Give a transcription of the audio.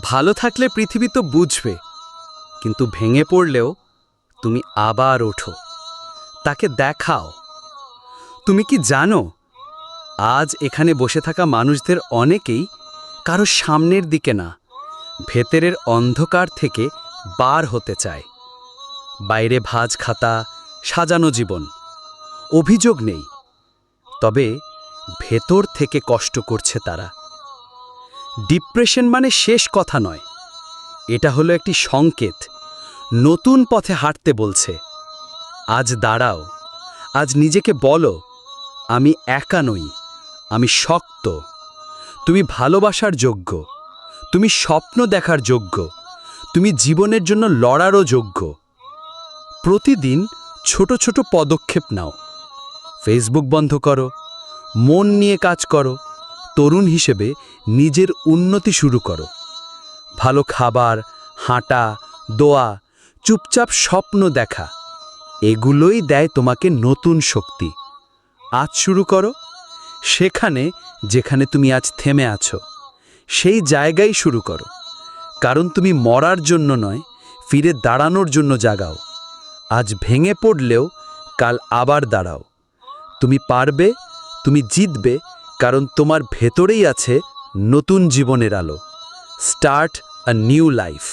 ভালো থাকলে পৃথিবী তো বুঝবে, কিন্তু ভেঙে পড়লেও তুমি আবার ওঠো, তাকে দেখাও। তুমি কি জানো, আজ এখানে বসে থাকা মানুষদের অনেকেই কারো সামনের দিকে না, ভেতরের অন্ধকার থেকে বার হতে চায়। বাইরে ভাঁজ খাতা, সাজানো জীবন, অভিযোগ নেই, তবে ভেতর থেকে কষ্ট করছে তারা। ডিপ্রেশন মানে শেষ কথা নয়, এটা হলো একটি সংকেত, নতুন পথে হাঁটতে বলছে। আজ দাঁড়াও, আজ নিজেকে বলো, আমি একা নই, আমি শক্ত। তুমি ভালোবাসার যোগ্য, তুমি স্বপ্ন দেখার যোগ্য, তুমি জীবনের জন্য লড়ারও যোগ্য। প্রতিদিন ছোট ছোট পদক্ষেপ নাও। ফেসবুক বন্ধ করো, মন নিয়ে কাজ করো, তরুণ হিসেবে নিজের উন্নতি শুরু করো। ভালো খাবার, হাঁটা, দোয়া, চুপচাপ স্বপ্ন দেখা, এগুলোই দেয় তোমাকে নতুন শক্তি। আজ শুরু করো, সেখানে যেখানে তুমি আজ থেমে আছো, সেই জায়গায় শুরু করো। কারণ তুমি মরার জন্য নয়, ফিরে দাঁড়ানোর জন্য জাগাও। আজ ভেঙে পড়লেও কাল আবার দাঁড়াও। তুমি পারবে, তুমি জিতবে, কারণ তোমার ভেতরেই আছে নতুন জীবনের আলো। Start a new life.